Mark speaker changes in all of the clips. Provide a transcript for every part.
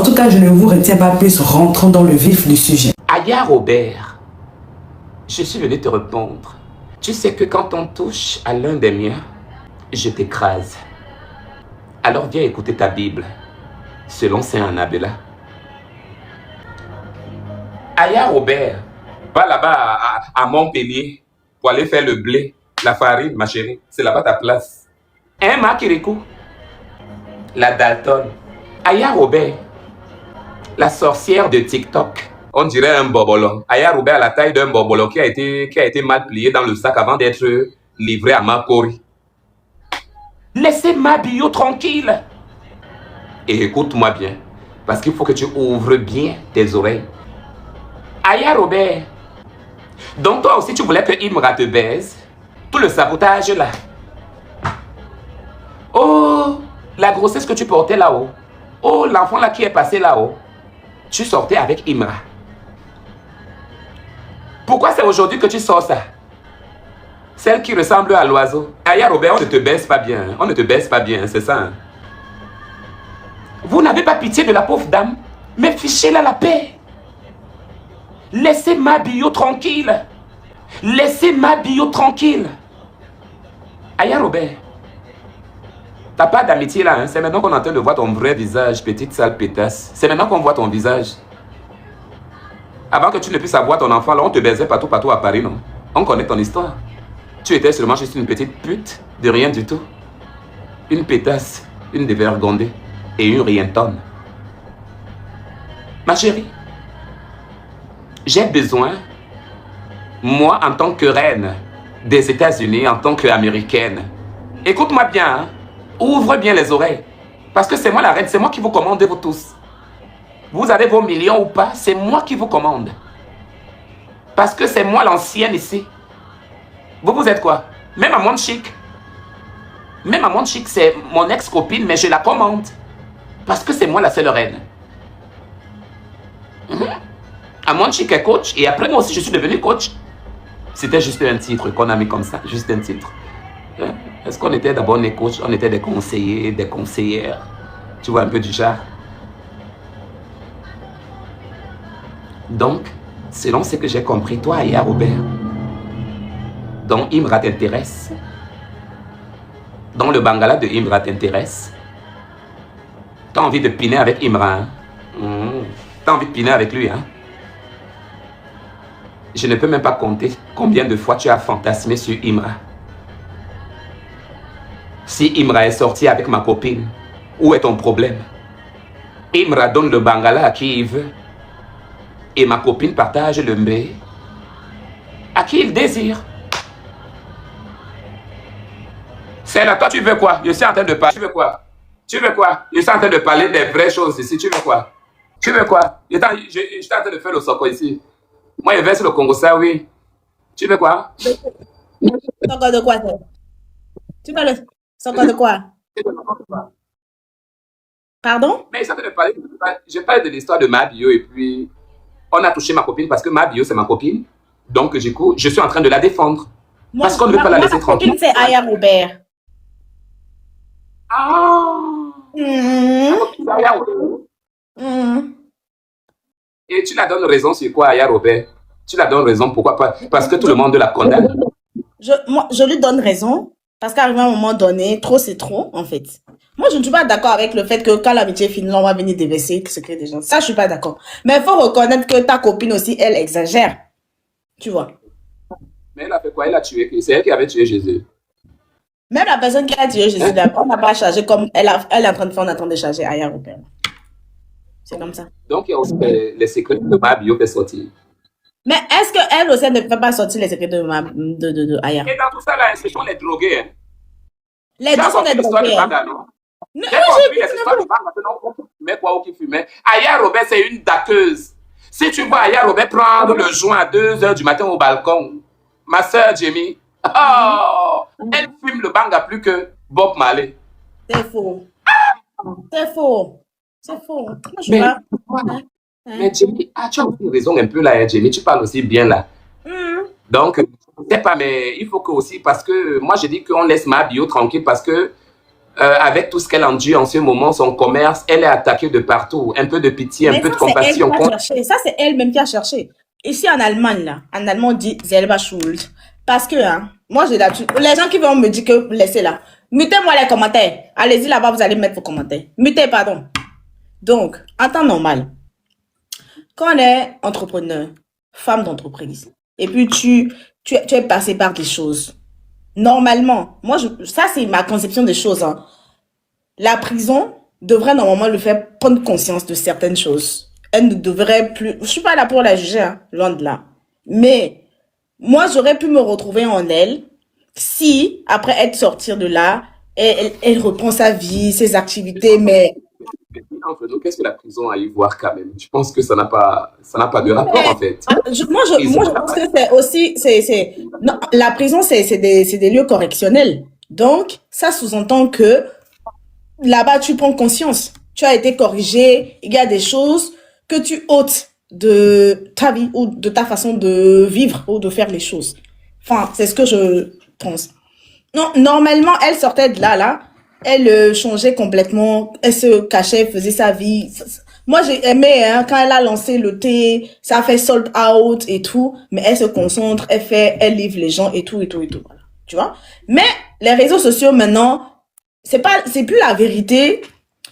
Speaker 1: En tout cas, je ne vous retiens pas plus, rentrons dans le vif du sujet.
Speaker 2: Aya Robert, je suis venu te répondre. Tu sais que quand on touche à l'un des miens, je t'écrase. Alors viens écouter ta Bible, selon Saint Annabella. Aya Robert, va là-bas à Montpellier pour aller faire le blé, la farine, ma chérie. C'est là-bas ta place. Hein, ma Kirikou? La Dalton. Aya Robert, la sorcière de TikTok. On dirait un bobolon. Aya Robert a la taille d'un bobolon qui a été mal plié dans le sac avant d'être livré à Makori. Laissez ma bio tranquille. Et écoute-moi bien, parce qu'il faut que tu ouvres bien tes oreilles. Aya Robert, donc toi aussi tu voulais que Imra te baise? Tout le sabotage là. Oh, la grossesse que tu portais là-haut. Oh, l'enfant là qui est passé là-haut. Tu sortais avec Imra. Pourquoi c'est aujourd'hui que tu sors ça? Celle qui ressemble à l'oiseau. Aya Robert, on ne te baisse pas bien. On ne te baisse pas bien, c'est ça. Hein? Vous n'avez pas pitié de la pauvre dame? Mais fichez-la la paix. Laissez ma bio tranquille. Laissez ma bio tranquille. Aya Robert, t'as pas d'amitié là, hein? C'est maintenant qu'on est en train de voir ton vrai visage, petite sale pétasse. C'est maintenant qu'on voit ton visage. Avant que tu ne puisses avoir ton enfant, là, on te baisait partout à Paris, non? On connaît ton histoire. Tu étais seulement juste une petite pute, de rien du tout. Une pétasse, une dévergondée et une rientonne. Ma chérie, j'ai besoin, moi en tant que reine des États-Unis, en tant qu'américaine, écoute-moi bien, hein? Ouvre bien les oreilles. Parce que c'est moi la reine, c'est moi qui vous commande, vous tous. Vous avez vos millions ou pas, c'est moi qui vous commande. Parce que c'est moi l'ancienne ici. Vous êtes quoi? Même à Monde Chic. Même à Monde Chic, c'est mon ex-copine, mais je la commande. Parce que c'est moi la seule reine. À Monde Chic est coach, et après moi aussi je suis devenu coach. C'était juste un titre qu'on a mis comme ça, juste un titre. Est-ce qu'on était d'abord des coachs? On était des conseillers, des conseillères. Tu vois un peu du genre. Donc, selon ce que j'ai compris, toi, Aya Robert, dont Imra t'intéresse, dont le Bangala de Imra t'intéresse, t'as envie de piner avec Imra, hein? T'as envie de piner avec lui, hein? Je ne peux même pas compter combien de fois tu as fantasmé sur Imra. Si Imra est sorti avec ma copine, où est ton problème? Imra donne le Bangala à qui il veut. Et ma copine partage le mbé à qui il désire. C'est là, toi tu veux quoi? Je suis en train de parler. Tu veux quoi? Tu veux quoi? Je suis en train de parler des vraies choses ici. Tu veux quoi? Tu veux quoi? Je suis en train de faire le soko ici. Moi je vais sur le Congo, ça oui. Tu veux quoi?
Speaker 3: Soko de quoi? Tu veux le soko de quoi? Pardon?
Speaker 2: Mais je suis en train de parler. Je parle de l'histoire de ma bio et puis on a touché ma copine parce que ma bio c'est ma copine. Donc du coup, je suis en train de la défendre.
Speaker 3: Moi,
Speaker 2: Parce qu'on ne veut pas la laisser tranquille.
Speaker 3: C'est Aya Robert.
Speaker 2: Ah! Et tu la donnes raison sur quoi, Aya Robert? Tu la donnes raison, pourquoi pas? Parce que tout le monde la condamne.
Speaker 3: Je lui donne raison. Parce qu'à un moment donné, trop c'est trop, en fait. Moi, je ne suis pas d'accord avec le fait que quand l'amitié finit, on va venir déverser le secret des gens. Ça, je suis pas d'accord. Mais il faut reconnaître que ta copine aussi, elle exagère. Tu vois.
Speaker 2: Mais elle a fait quoi? Elle a tué. C'est elle qui avait tué Jésus.
Speaker 3: Même la personne qui a tué Jésus, on n'a pas chargé comme elle est en train de faire, on attend de charger Aya Robert. C'est comme ça.
Speaker 2: Donc, il y a aussi les secrets que ma bio fait sortir.
Speaker 3: Mais est-ce qu'elle aussi ne peut pas sortir les secrets de Aya?
Speaker 2: Et dans tout ça, là, ce sont les drogués. Hein.
Speaker 3: Les deux sont des drogués.
Speaker 2: J'ai compris les histoires de Banga, non? Qui fumait quoi ou qui fumait. Aya Robert, c'est une daqueuse. Si tu vois Aya Robert prendre le joint à 2h du matin au balcon, ma soeur Jamie, oh, elle fume le Banga plus que Bob Marley.
Speaker 3: C'est faux. C'est faux. C'est faux.
Speaker 2: Mais Jamie, tu as aussi raison un peu là, hein, Jamie, tu parles aussi bien là. Donc, je ne sais pas, mais il faut que aussi, parce que moi je dis qu'on laisse ma bio tranquille parce que avec tout ce qu'elle endure en ce moment, son commerce, elle est attaquée de partout. Un peu de pitié, un
Speaker 3: Mais
Speaker 2: peu de
Speaker 3: ça, c'est elle qui
Speaker 2: compassion.
Speaker 3: a cherché. Ça, c'est elle-même qui a cherché. Ici, en Allemagne, là, en allemand, on dit selber schuld. Parce que, hein, moi, j'ai l'habitude. Les gens qui vont me dire que laissez là. Mutez-moi les commentaires. Allez-y là-bas, vous allez mettre vos commentaires. Mutez, pardon. Donc, en temps normal, quand on est entrepreneur, femme d'entreprise, et puis tu es passé par des choses. Normalement, moi, ça, c'est ma conception des choses, hein. La prison devrait normalement le faire prendre conscience de certaines choses. Elle ne devrait plus. Je suis pas là pour la juger, hein, loin de là. Mais moi, j'aurais pu me retrouver en elle si, après être sortie de là, elle reprend sa vie, ses activités, mais
Speaker 2: Entre nous, qu'est-ce que la prison a à y voir quand même? Je pense que ça n'a pas de rapport en fait.
Speaker 3: moi, je pense que c'est aussi, non, la prison, c'est des lieux correctionnels. Donc, ça sous-entend que là-bas, tu prends conscience. Tu as été corrigé. Il y a des choses que tu ôtes de ta vie ou de ta façon de vivre ou de faire les choses. Enfin, c'est ce que je pense. Non, normalement, elle sortait de là. Elle changeait complètement. Elle se cachait, faisait sa vie. Moi, j'ai aimé, hein, quand elle a lancé le thé, ça a fait sold out et tout. Mais elle se concentre, elle livre les gens et tout. Voilà. Tu vois? Mais les réseaux sociaux, maintenant, c'est plus la vérité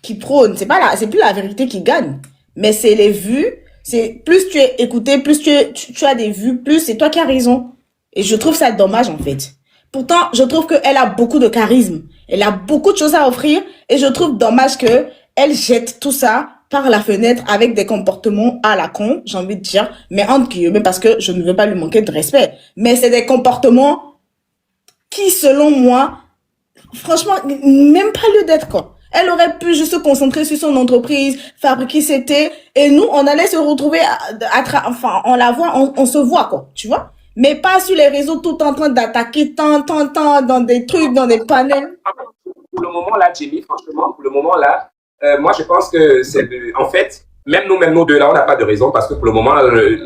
Speaker 3: qui prône, c'est plus la vérité qui gagne, mais c'est les vues, c'est plus tu es écouté, plus tu as des vues, plus c'est toi qui as raison. Et je trouve ça dommage, en fait. Pourtant, je trouve qu'elle a beaucoup de charisme. Elle a beaucoup de choses à offrir et je trouve dommage que elle jette tout ça par la fenêtre avec des comportements à la con, j'ai envie de dire, mais entre guillemets parce que je ne veux pas lui manquer de respect. Mais c'est des comportements qui, selon moi, franchement, même pas lieu d'être, quoi. Elle aurait pu juste se concentrer sur son entreprise, fabriquer ses thés, et nous, on allait se retrouver enfin, on la voit, on se voit, quoi, tu vois. Mais pas sur les réseaux tout en train d'attaquer tant, dans des trucs, dans des panels.
Speaker 2: Pour le moment là, Jimmy, franchement, pour le moment là, moi je pense que en fait, même nous deux là, on n'a pas de raison parce que pour le moment,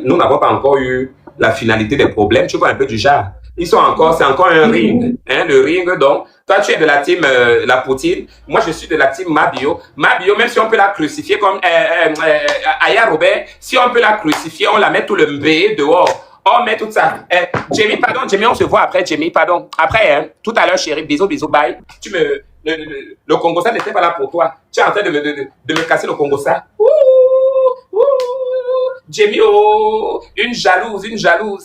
Speaker 2: nous n'avons pas encore eu la finalité des problèmes. Tu vois un peu du genre. C'est encore un ring, hein, le ring. Donc, toi tu es de la team la poutine, moi je suis de la team Mabio. Mabio, même si on peut la crucifier comme Aya Robert, si on peut la crucifier, on la met tout le mbé dehors. On met tout ça. Jamie, pardon, Jamie, on se voit après, Jamie, pardon. Après, hein, tout à l'heure, chérie, bisous, bye. Le Congo, ça n'était pas là pour toi. Tu es en train de me casser le Congo, ça. Jamie, oh, une jalouse.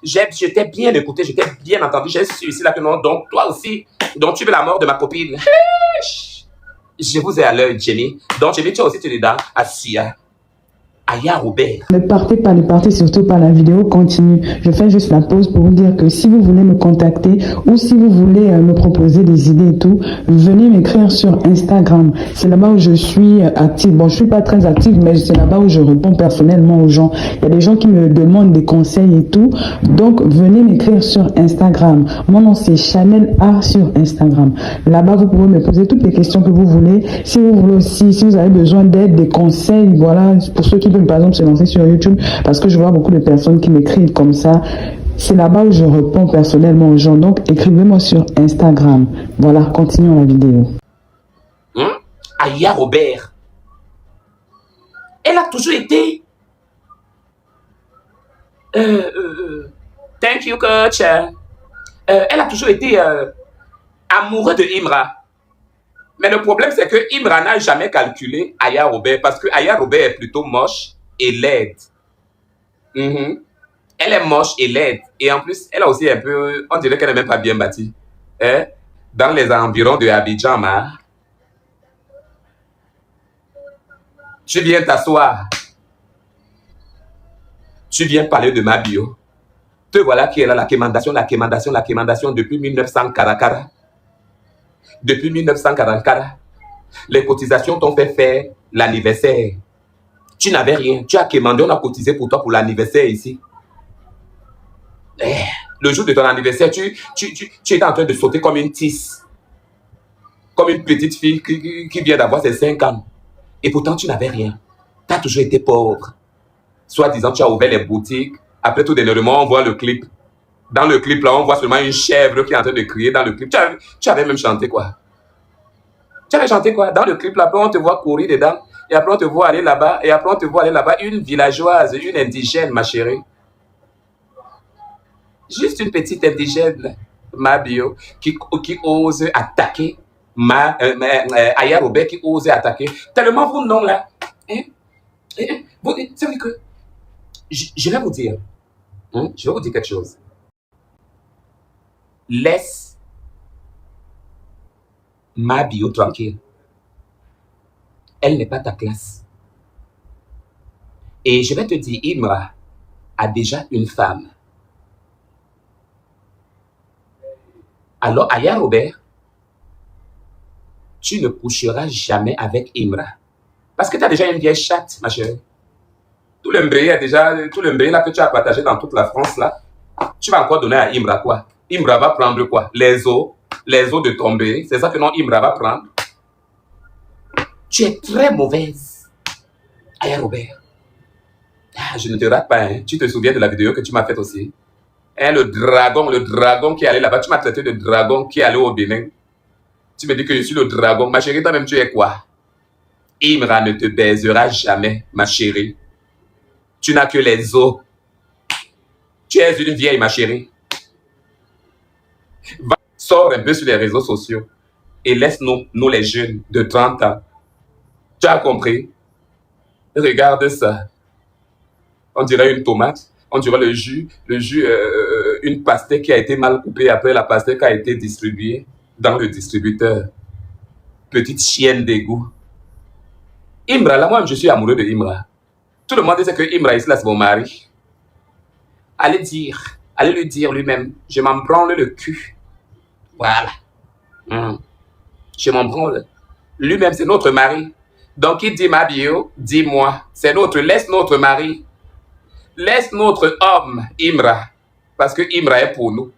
Speaker 2: Je t'ai bien écouté, je t'ai bien entendu. J'ai su ici là que non. Donc, toi aussi, donc tu veux la mort de ma copine. Je vous ai à l'œil, Jamie. Donc, Jamie, tu as aussi dedans, Assia. Aya Robert.
Speaker 1: Ne partez surtout pas, la vidéo continue. Je fais juste la pause pour vous dire que si vous voulez me contacter ou si vous voulez me proposer des idées et tout, venez m'écrire sur Instagram. C'est là-bas où je suis active. Bon, je suis pas très active, mais c'est là-bas où je réponds personnellement aux gens. Il y a des gens qui me demandent des conseils et tout. Donc, venez m'écrire sur Instagram. Mon nom, c'est Chanel Art sur Instagram. Là-bas, vous pouvez me poser toutes les questions que vous voulez. Si vous voulez aussi, si vous avez besoin d'aide, des conseils, voilà, pour ceux qui par exemple se lancer sur YouTube, parce que je vois beaucoup de personnes qui m'écrivent comme ça. C'est là-bas où je réponds personnellement aux gens. Donc écrivez-moi sur Instagram. Voilà, continuons la vidéo.
Speaker 2: Aya Robert, elle a toujours été thank you coach, elle a toujours été amoureuse de Imra. Mais le problème, c'est que Imra n'a jamais calculé Aya Robert parce que Aya Robert est plutôt moche et laide. Elle est moche et laide. Et en plus, elle a aussi un peu, on dirait qu'elle n'est même pas bien bâtie. Hein? Dans les environs de Abidjan, tu viens t'asseoir. Tu viens parler de ma bio. Te voilà qui est là, la quémandation depuis 1944. Depuis 1944, les cotisations t'ont fait faire l'anniversaire. Tu n'avais rien. Tu as quémandé, on a cotisé pour toi pour l'anniversaire ici. Le jour de ton anniversaire, tu étais en train de sauter comme une tisse. Comme une petite fille qui vient d'avoir ses 5 ans. Et pourtant, tu n'avais rien. Tu as toujours été pauvre. Soit disant, tu as ouvert les boutiques. Après tout, dernièrement, on voit le clip. Dans le clip, là, on voit seulement une chèvre qui est en train de crier dans le clip. Tu avais même chanté quoi? Tu avais chanté quoi? Dans le clip, là, après, on te voit courir dedans. Et après, on te voit aller là-bas. Et après, on te voit aller là-bas. Une villageoise, une indigène, ma chérie. Juste une petite indigène, ma bio, qui ose attaquer Aya Robert, qui ose attaquer. Tellement vos noms là. Hein? Ça veut dire que. Je vais vous dire. Hein? Je vais vous dire quelque chose. Laisse ma bio tranquille. Elle n'est pas ta classe. Et je vais te dire, Imra a déjà une femme. Alors, Aya Robert, tu ne coucheras jamais avec Imra. Parce que tu as déjà une vieille chatte, ma chérie. Tout le mbré là que tu as partagé dans toute la France, là, tu vas encore donner à Imra quoi? Imra va prendre quoi? Les os de tomber. C'est ça que non, Imra va prendre. Tu es très mauvaise, Aya Robert. Ah, je ne te rate pas, hein. Tu te souviens de la vidéo que tu m'as faite aussi? Hein, le dragon qui est allé là-bas. Tu m'as traité de dragon qui est allé au Bénin. Tu me dis que je suis le dragon. Ma chérie, toi-même, tu es quoi? Imra ne te baisera jamais, ma chérie. Tu n'as que les os. Tu es une vieille, ma chérie. Va, sors un peu sur les réseaux sociaux et laisse-nous, nous les jeunes de 30 ans. Tu as compris? Regarde ça. On dirait une tomate, on dirait le jus, une pastèque qui a été mal coupée après la pastèque a été distribuée dans le distributeur. Petite chienne d'égout. Imra, là, moi, je suis amoureux de Imra. Tout le monde sait que Imra, ici, là, c'est mon mari. Allez lui dire lui-même, je m'en branle le cul. Voilà. Je m'en branle. Lui-même, c'est notre mari. Donc, il dit ma bio, dis-moi, laisse notre mari. Laisse notre homme, Imra, parce que Imra est pour nous.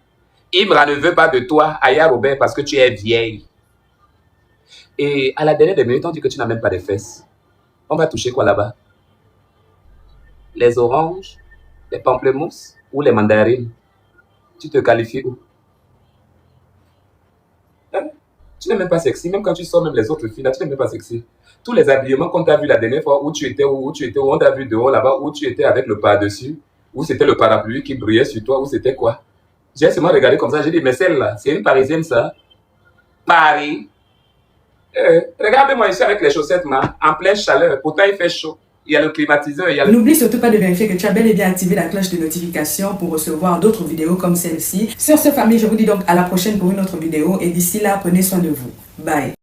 Speaker 2: Imra ne veut pas de toi, Aya Robert, parce que tu es vieille. Et à la dernière des minutes, on dit que tu n'as même pas de fesses. On va toucher quoi là-bas? Les oranges, les pamplemousses ou les mandarines? Tu te qualifies où? Hein? Tu n'es même pas sexy, même quand tu sors, même les autres filles là, tu n'es même pas sexy. Tous les habillements qu'on t'a vu la dernière fois, où tu étais, où on t'a vu dehors là-bas, où tu étais avec le par-dessus, où c'était le parapluie qui brillait sur toi, où c'était quoi? J'ai seulement regardé comme ça, j'ai dit, mais celle-là, c'est une Parisienne ça? Paris? Regarde-moi ici avec les chaussettes, en pleine chaleur, pourtant il fait chaud. Il y a le climatiseur, il y a le...
Speaker 4: N'oublie surtout pas de vérifier que tu as bel et bien activé la cloche de notification pour recevoir d'autres vidéos comme celle-ci. Sur ce, famille, je vous dis donc à la prochaine pour une autre vidéo et d'ici là, prenez soin de vous. Bye.